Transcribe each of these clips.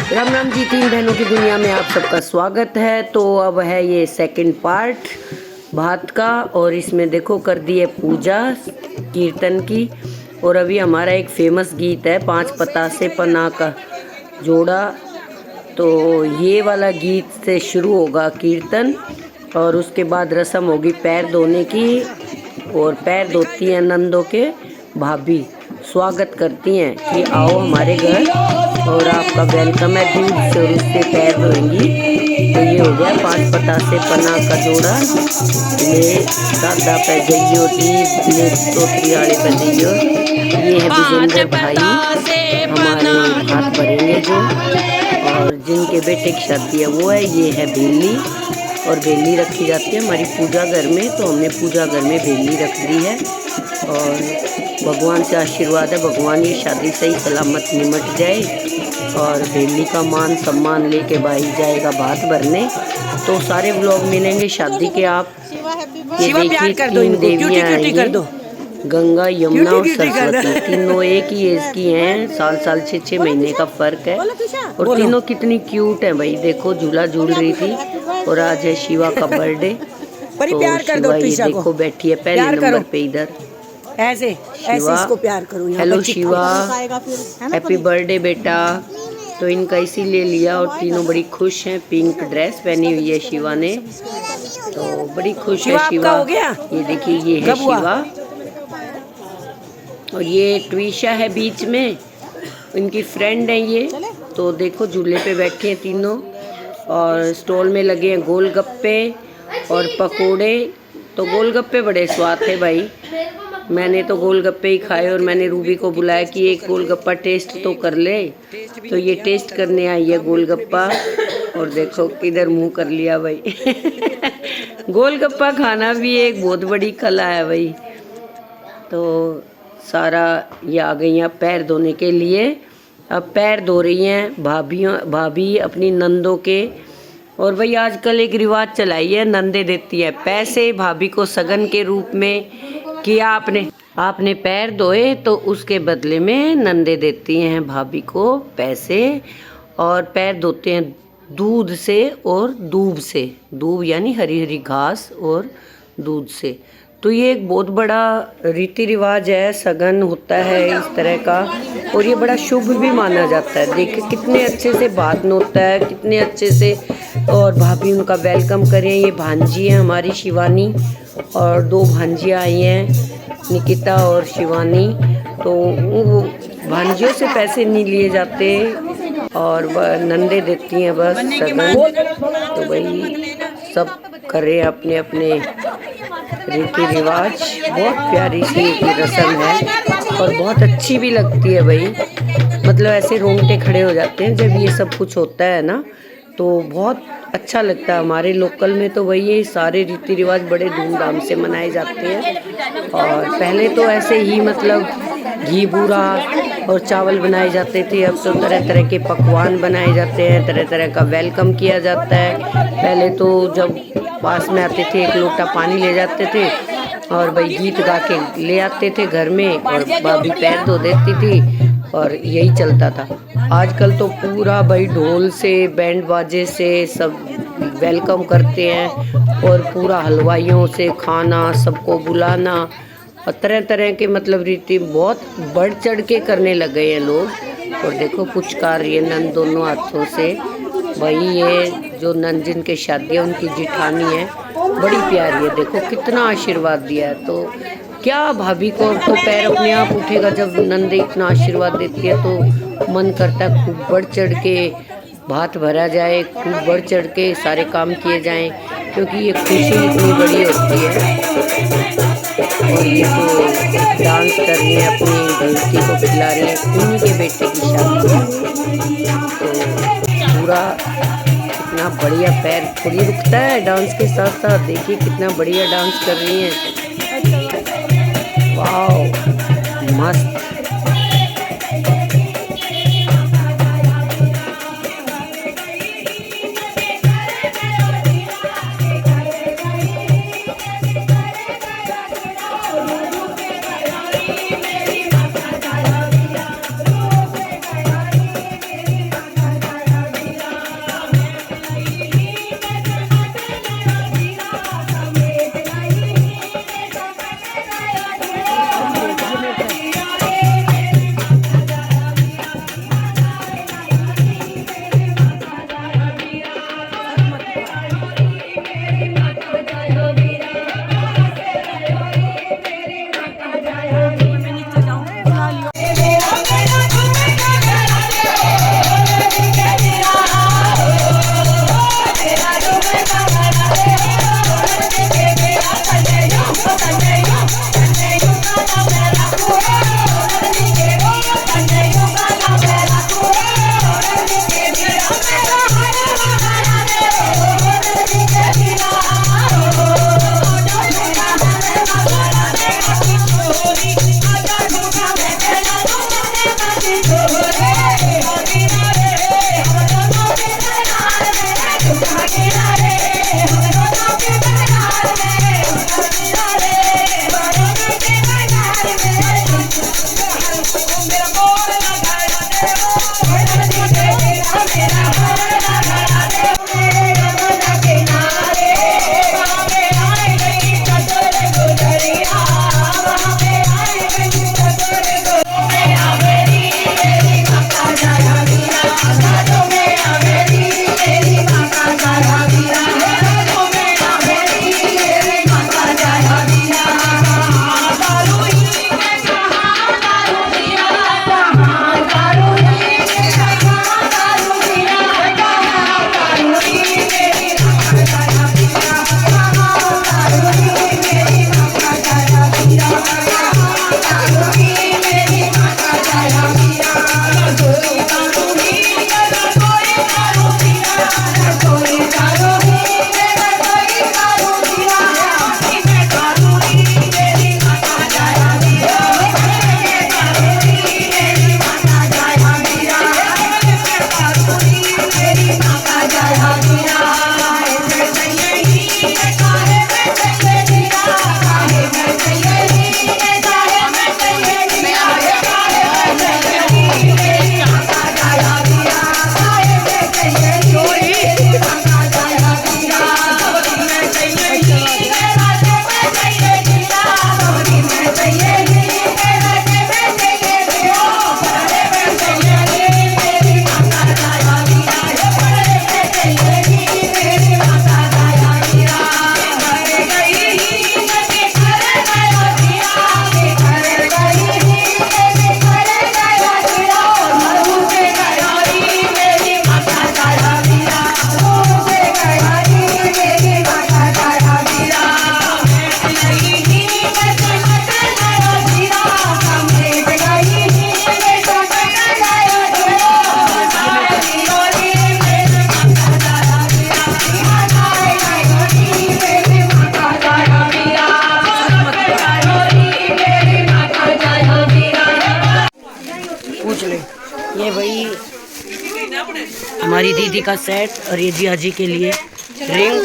राम राम जी। तीन बहनों की दुनिया में आप सबका स्वागत है। तो अब है ये सेकंड पार्ट भात का, और इसमें देखो कर दी है पूजा कीर्तन की। और अभी हमारा एक फेमस गीत है, पांच पता से पन्ना का जोड़ा। तो ये वाला गीत से शुरू होगा कीर्तन, और उसके बाद रस्म होगी पैर धोने की। और पैर धोती हैं नंदों के भाभी, स्वागत करती हैं कि आओ हमारे घर और आपका वेलकम है। दूध से और उससे पैर धोएंगी। तो ये हो गया पांच पता से पन्ना का जोड़ा। ले दादा पे जइयो दी ले तोतरी आड़े पे जइयो। ये है विजेंद्र भाई, हमारे हाथ भरेंगे जो। और जिनके बेटे की शादी है वो है, ये है बेली। और बेली रखी जाती है हमारी पूजा घर में, तो हमने पूजा घर में बेली रख दी है। और भगवान से आशीर्वाद है, भगवान ये शादी सही सलामत निमट जाए। और बेली का मान सम्मान लेके भाई जाएगा भात भरने। तो सारे व्लॉग मिलेंगे शादी के। आप ये देखिए तीन देवियाँ आएंगी, गंगा यमुना और सरस्वती। तीनों एक ही एज की हैं, साल 6-6 महीने का फर्क है। और तीनों कितनी क्यूट हैं भाई। देखो झूला झूल रही थी। और आज है शिवा का बर्थडे। तो शिवा ये देखो बैठी है पहले नंबर पे इधर। ऐसे इसको प्यार करो। हेलो शिवा, हैप्पी बर्थडे बेटा। तो इनका इसीलिए लिया। और तीनों बड़ी खुश हैं, पिंक ड्रेस पहनी हुई है शिवा ने, तो बड़ी खुश है शिवा। ये देखिए ये है शिवा, और ये ट्विशा है बीच में, इनकी फ्रेंड है ये। तो देखो झूले पे बैठे हैं तीनों। और स्टॉल में लगे हैं गोलगप्पे और पकोड़े। तो गोलगप्पे बड़े स्वाद थे भाई, मैंने तो गोलगप्पे ही खाए। और मैंने रूबी को बुलाया कि एक गोलगप्पा टेस्ट तो कर ले। तो ये टेस्ट करने आई है गोलगप्पा। और देखो किधर मुंह कर लिया भाई। गोलगप्पा खाना भी एक बहुत बड़ी कला है भाई। तो सारा ये आ गई हैं पैर धोने के लिए। अब पैर धो रही हैं भाभी अपनी नंदों के। और भाई आजकल एक रिवाज चलाई है, नंदे देती है पैसे भाभी को सगन के रूप में, कि आपने पैर धोए तो उसके बदले में नंदे देती हैं भाभी को पैसे। और पैर धोते हैं दूध से और दूब से, दूब यानी हरी हरी घास और दूध से। तो ये एक बहुत बड़ा रीति रिवाज है, सगन होता है इस तरह का। और ये बड़ा शुभ भी माना जाता है। देखिए कितने अच्छे से बात होता है, कितने अच्छे से। और भाभी उनका वेलकम करें। ये भांजी है हमारी शिवानी, और दो भांजियाँ आई हैं निकिता और शिवानी। तो वो भांजियों से पैसे नहीं लिए जाते, और वह नंदे देती हैं बस सगन। तो भाई सब करे अपने अपने रीति रिवाज। बहुत प्यारी सी एक रस्म है और बहुत अच्छी भी लगती है भाई। मतलब ऐसे रोंगटे खड़े हो जाते हैं जब ये सब कुछ होता है ना, तो बहुत अच्छा लगता है। हमारे लोकल में तो वही ये सारे रीति रिवाज बड़े धूमधाम से मनाए जाते हैं। और पहले तो ऐसे ही मतलब घी बूरा और चावल बनाए जाते थे। अब तो तरह तरह के पकवान बनाए जाते हैं, तरह तरह का वेलकम किया जाता है। पहले तो जब पास में आते थे एक लोटा पानी ले जाते थे, और भाई गीत गा के ले आते थे घर में, और भाभी पैर धो देती थी, और यही चलता था। आजकल तो पूरा भाई ढोल से बैंड बाजे से सब वेलकम करते हैं। और पूरा हलवाइयों से खाना, सबको बुलाना, और तरह तरह के मतलब रीति बहुत बढ़ चढ़ के करने लगे हैं लोग। और देखो पुचकार ये नंद दोनों हाथों से। भाई ये जो नंद जिनके शादी है उनकी जिठानी है, बड़ी प्यारी है। देखो कितना आशीर्वाद दिया है। तो क्या भाभी को तो पैर अपने आप उठेगा जब नंदे इतना आशीर्वाद देती है। तो मन करता है खूब बढ़ चढ़ के भात भरा जाए, खूब बढ़ चढ़ के सारे काम किए जाएं, क्योंकि ये खुशी इतनी बड़ी होती है। और ये तो डांस कर रही है, अपनी बेटी को खिला रही है, उन्हीं के बेटे की शादी है। तो पूरा कितना बढ़िया पैर थोड़ी रुकता है डांस के साथ साथ। देखिए कितना बढ़िया डांस कर रही हैं। वाओ मस्त। ये वही हमारी दीदी का सेट और ये जिया जी के लिए रिंग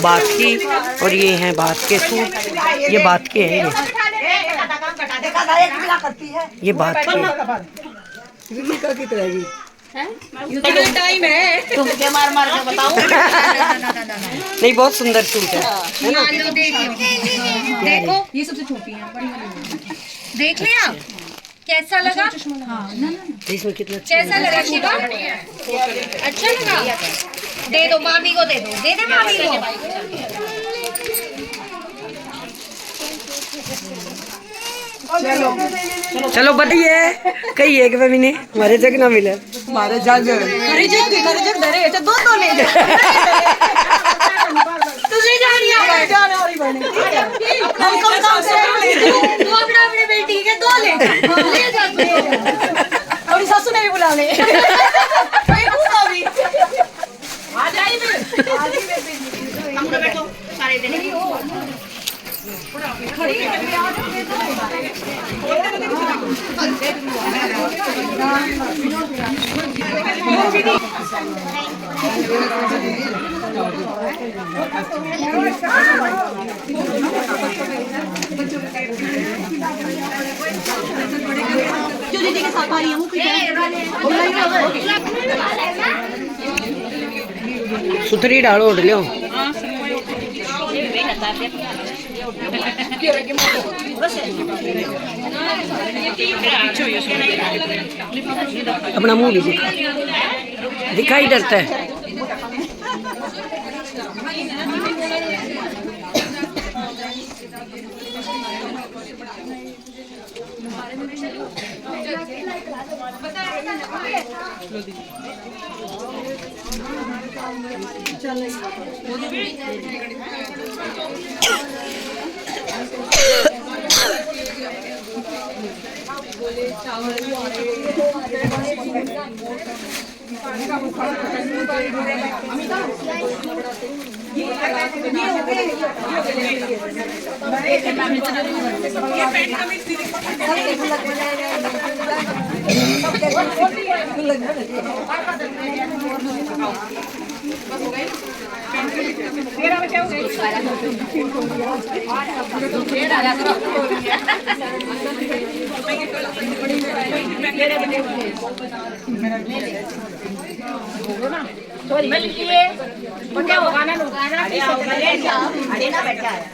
बात की, और ये हैं बात के सूट। ये बात के हैं, ये बात के टाइम है तुम के मार के बताओ। नहीं, बहुत सुंदर सूट है ना? देखो ये सबसे छोटी है, देख लिया कैसा लगा? इसमें कितना कैसा लगा शिवा? अच्छा लगा? दे दो भाभी को, दे दो, दे दे भाभी को। चलो बताइए कही एक पे भी नहीं हमारे जग ना मिले। हमारे जग धरे दो ले जा। तुझे जानिया तू अपना अपने बेटी के दो ले जा तू। और सासू ने भी बुला ले। बैठो सारे दिन दीदी के साथ आ रही हूँ। सुथरी डालो उड़ लियो। अपना मुंह भी दिखाई डरता है।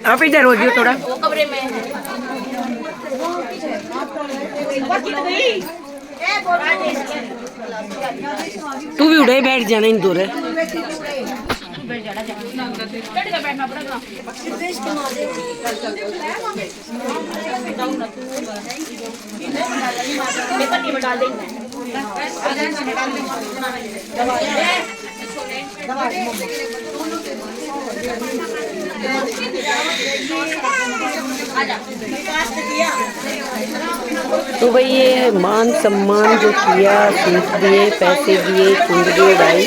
आप इधर हो जियो थोड़ा। तू भी उड़े बैठ जाना इन दूर। तो भाई ये मान सम्मान जो किया, सूट दिए, पैसे दिए, कुंडली उड़ाई,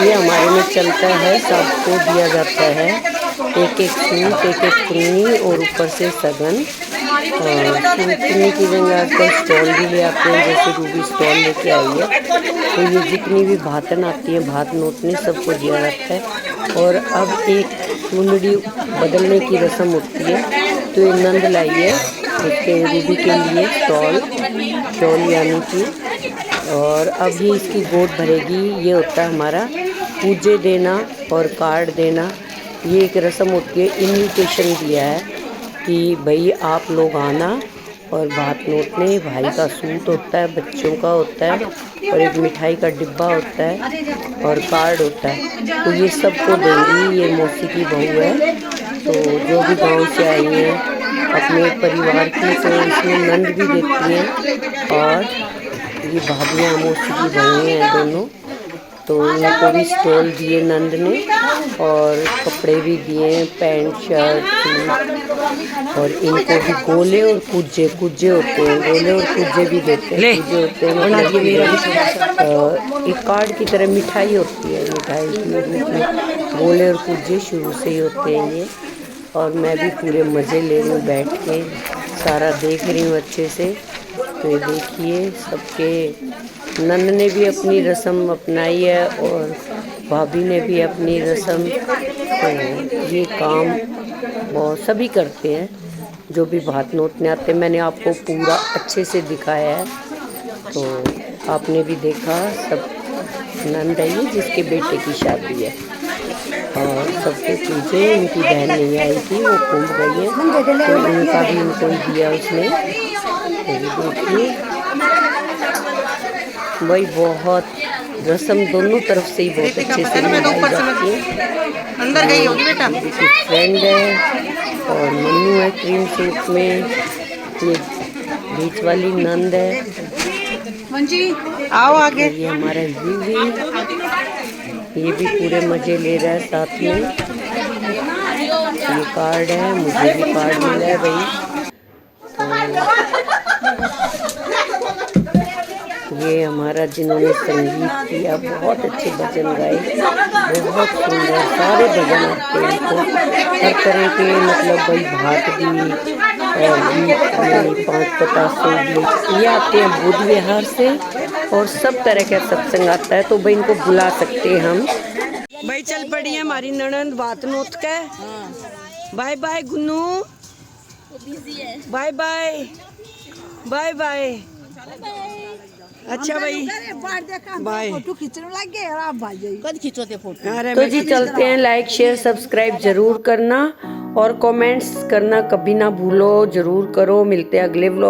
ये हमारे में चलता है। सबको दिया जाता है एक एक सूट, एक एक चुन्नी और ऊपर से सगन। और चुन्नी की जगह आजकल स्टॉल भी ले आते हैं, जैसे रूबी स्टॉल लेके आई है। तो ये जितनी भी भातन आती है, भात नोटने, सबको दिया जाता है। और अब एक चुनरी बदलने की रस्म होती है, तो ये नंद लाई है उसके रूबी के लिए शॉल यानी कि। और अब ये इसकी गोद भरेगी। ये होता है हमारा पूजे देना और कार्ड देना। ये एक रस्म होती है। इनविटेशन दिया है कि भाई आप लोग आना, और भात नोटने। भाई का सूट होता है, बच्चों का होता है, और एक मिठाई का डिब्बा होता है और कार्ड होता है। तो ये सबको देंगी। ये मौसी की बहू है, तो जो भी गांव से आई हैं अपने परिवार की, तो इसमें नंद भी देती हैं। और ये भाभियाँ मौसी की बहू हैं दोनों, तो इनको भी स्टॉल दिए नंद ने, और कपड़े भी दिए, पैंट शर्ट सूट। और इनको भी गोले और कुज्जे होते हैं, गोले और कुज्जे भी देते हैं। कुज्जे होते हैं मतलब एक कार्ड की तरह मिठाई होती है, मिठाई के रूप में गोले और कुज्जे शुरू से ही होते हैं ये। और मैं भी पूरे मज़े ले रही हूँ बैठ के, सारा देख रही हूँ अच्छे से। तो ये देखिए सबके नंद ने भी अपनी रस्म अपनाई है और भाभी ने भी अपनी रस्म। तो ये काम बहुत सभी करते हैं जो भी भात नोतने आते हैं। मैंने आपको पूरा अच्छे से दिखाया है, तो आपने भी देखा। सब नंद है ये जिसके बेटे की शादी है और सबसे पीछे इनकी बहन नहीं आई थी, वो घूम गई है, तो इनका भी इनको ही दिया उसने। तो देखिए भाई बहुत रस्म दोनों तरफ से ही बहुत अच्छे से निभाई जाती है। अंदर गई होगी बेटा। फ्रेंड है और मन्नू है क्रीम सूट में। ये बीच वाली नंद है। मंजी आओ आगे। ये हमारा यूवी, ये भी पूरे मजे ले रहा है साथ में। ये कार्ड है, मुझे भी कार्ड मिला है भाई। तो ये हमारा जिन्होंने संगीत किया, बहुत अच्छे भजन गाए, बहुत सुंदर सारे भजन आते हैं इनको, हर तरह के, मतलब भाई भात भी और गीत भी, 5 पतासे भी, ये आते हैं बुद्ध विहार से और सब तरह का सत्संग आता है। तो भाई इनको बुला सकते हैं हम। भाई चल पड़ी है हमारी ननंद बात नोत के। Bye bye Gunnu, bye bye, bye bye. अच्छा भाई बाय। फोटो खींचने लग गए और आप भाई कद खींचोते फोटो। तो जी चलते हैं। लाइक शेयर सब्सक्राइब जरूर करना और कमेंट्स करना कभी ना भूलो, जरूर करो। मिलते हैं अगले व्लॉग।